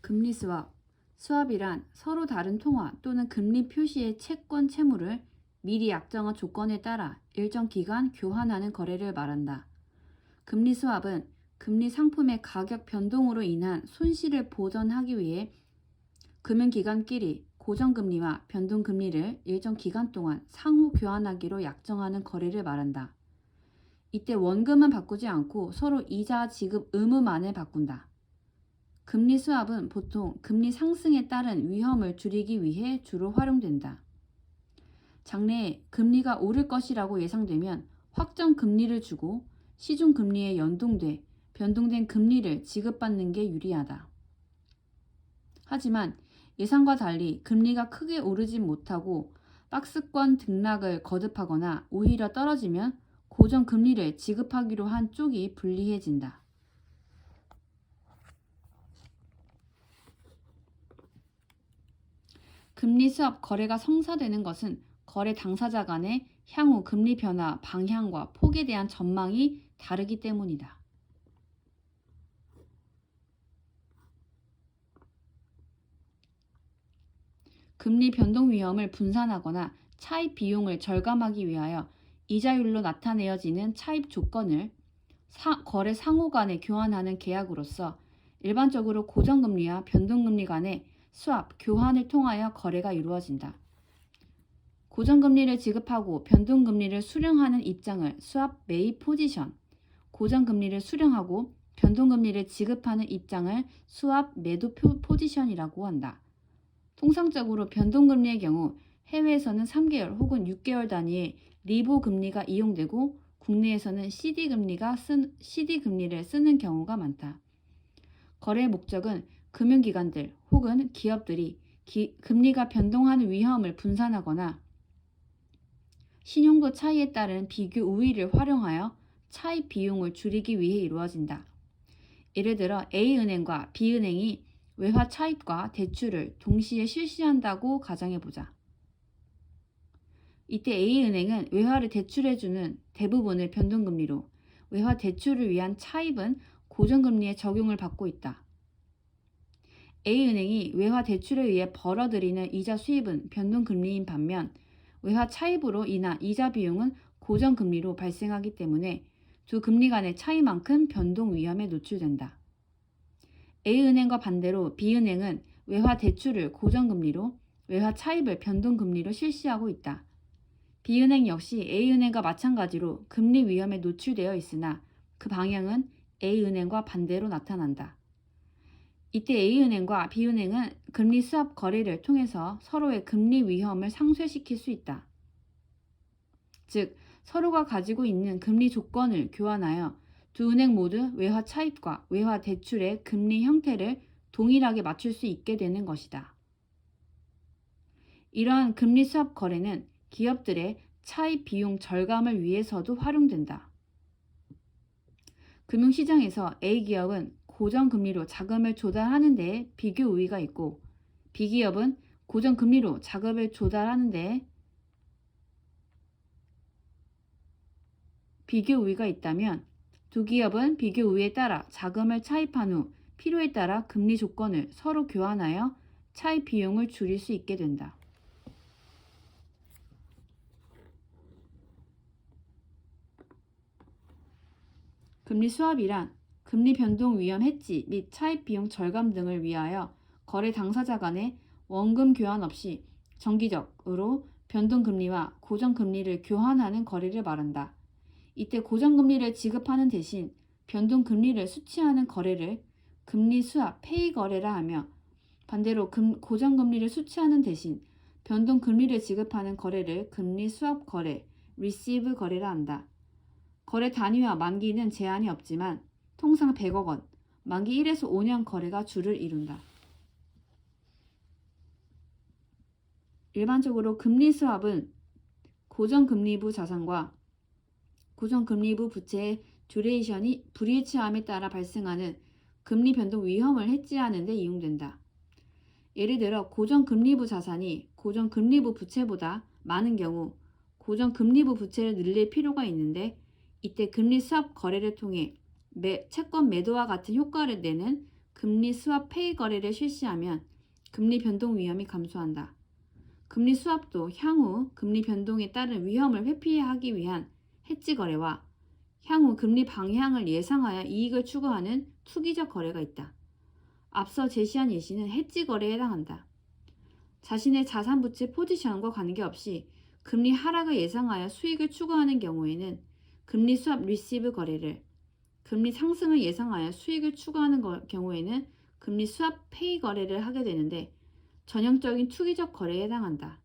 금리 스왑. 스왑이란 서로 다른 통화 또는 금리 표시의 채권 채무를 미리 약정한 조건에 따라 일정 기간 교환하는 거래를 말한다. 금리 스왑은 금리 상품의 가격 변동으로 인한 손실을 보전하기 위해 금융기관끼리 고정금리와 변동금리를 일정 기간 동안 상호 교환하기로 약정하는 거래를 말한다. 이때 원금은 바꾸지 않고 서로 이자 지급 의무만을 바꾼다. 금리 스왑은 보통 금리 상승에 따른 위험을 줄이기 위해 주로 활용된다. 장래에 금리가 오를 것이라고 예상되면 확정 금리를 주고 시중 금리에 연동돼 변동된 금리를 지급받는 게 유리하다. 하지만 예상과 달리 금리가 크게 오르지 못하고 박스권 등락을 거듭하거나 오히려 떨어지면 고정 금리를 지급하기로 한 쪽이 불리해진다. 금리 스왑 거래가 성사되는 것은 거래 당사자 간의 향후 금리 변화 방향과 폭에 대한 전망이 다르기 때문이다. 금리 변동 위험을 분산하거나 차입 비용을 절감하기 위하여 이자율로 나타내어지는 차입 조건을 거래 상호 간에 교환하는 계약으로서 일반적으로 고정금리와 변동금리 간의 스왑, 교환을 통하여 거래가 이루어진다. 고정금리를 지급하고 변동금리를 수령하는 입장을 스왑 매입 포지션, 고정금리를 수령하고 변동금리를 지급하는 입장을 스왑 매도 포지션이라고 한다. 통상적으로 변동금리의 경우 해외에서는 3개월 혹은 6개월 단위의 리보 금리가 이용되고 국내에서는 CD금리를 쓰는 경우가 많다. 거래의 목적은 금융기관들 혹은 기업들이 금리가 변동하는 위험을 분산하거나 신용도 차이에 따른 비교 우위를 활용하여 차입 비용을 줄이기 위해 이루어진다. 예를 들어 A은행과 B은행이 외화 차입과 대출을 동시에 실시한다고 가정해보자. 이때 A은행은 외화를 대출해주는 대부분을 변동금리로, 외화 대출을 위한 차입은 고정금리의 적용을 받고 있다. A은행이 외화 대출에 의해 벌어들이는 이자 수입은 변동금리인 반면 외화 차입으로 인한 이자 비용은 고정금리로 발생하기 때문에 두 금리 간의 차이만큼 변동 위험에 노출된다. A은행과 반대로 B은행은 외화 대출을 고정금리로, 외화 차입을 변동금리로 실시하고 있다. B은행 역시 A은행과 마찬가지로 금리 위험에 노출되어 있으나 그 방향은 A은행과 반대로 나타난다. 이때 A은행과 B은행은 금리 스왑 거래를 통해서 서로의 금리 위험을 상쇄시킬 수 있다. 즉, 서로가 가지고 있는 금리 조건을 교환하여 두 은행 모두 외화 차입과 외화 대출의 금리 형태를 동일하게 맞출 수 있게 되는 것이다. 이러한 금리 스왑 거래는 기업들의 차입 비용 절감을 위해서도 활용된다. 금융시장에서 A기업은 고정금리로 자금을 조달하는 데에 비교 우위가 있고 B기업은 고정금리로 자금을 조달하는 데에 비교 우위가 있다면 두 기업은 비교 우위에 따라 자금을 차입한 후 필요에 따라 금리 조건을 서로 교환하여 차입 비용을 줄일 수 있게 된다. 금리 스왑이란 금리 변동 위험 해지 및 차입 비용 절감 등을 위하여 거래 당사자 간의 원금 교환 없이 정기적으로 변동금리와 고정금리를 교환하는 거래를 말한다. 이때 고정금리를 지급하는 대신 변동금리를 수취하는 거래를 금리 스왑 페이 거래라 하며 반대로 고정금리를 수취하는 대신 변동금리를 지급하는 거래를 금리 스왑 거래, 리시브 거래라 한다. 거래 단위와 만기는 제한이 없지만 통상 100억 원, 만기 1에서 5년 거래가 주를 이룬다. 일반적으로 금리 스왑은 고정금리부 자산과 고정금리부 부채의 듀레이션이 불일치함에 따라 발생하는 금리 변동 위험을 해지하는 데 이용된다. 예를 들어 고정금리부 자산이 고정금리부 부채보다 많은 경우 고정금리부 부채를 늘릴 필요가 있는데 이때 금리 스왑 거래를 통해 채권 매도와 같은 효과를 내는 금리 스왑 페이 거래를 실시하면 금리 변동 위험이 감소한다. 금리 스왑도 향후 금리 변동에 따른 위험을 회피하기 위한 해지 거래와 향후 금리 방향을 예상하여 이익을 추구하는 투기적 거래가 있다. 앞서 제시한 예시는 해지 거래에 해당한다. 자신의 자산 부채 포지션과 관계없이 금리 하락을 예상하여 수익을 추구하는 경우에는 금리 스왑 리시브 거래를, 금리 상승을 예상하여 수익을 추구하는 경우에는 금리 스왑 페이 거래를 하게 되는데 전형적인 투기적 거래에 해당한다.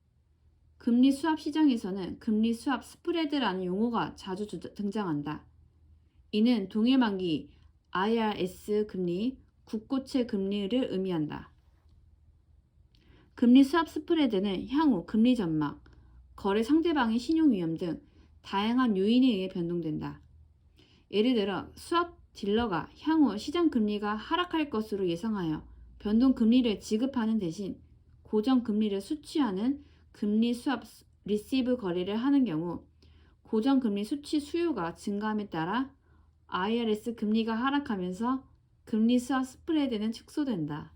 금리 스왑 시장에서는 금리 스왑 스프레드라는 용어가 자주 등장한다. 이는 동일 만기 IRS 금리, 국고채 금리를 의미한다. 금리 스왑 스프레드는 향후 금리 전망, 거래 상대방의 신용 위험 등 다양한 요인에 의해 변동된다. 예를 들어 스왑 딜러가 향후 시장 금리가 하락할 것으로 예상하여 변동 금리를 지급하는 대신 고정 금리를 수취하는 금리 스왑 리시브 거래를 하는 경우 고정 금리 수취 수요가 증가함에 따라 IRS 금리가 하락하면서 금리 스왑 스프레드는 축소된다.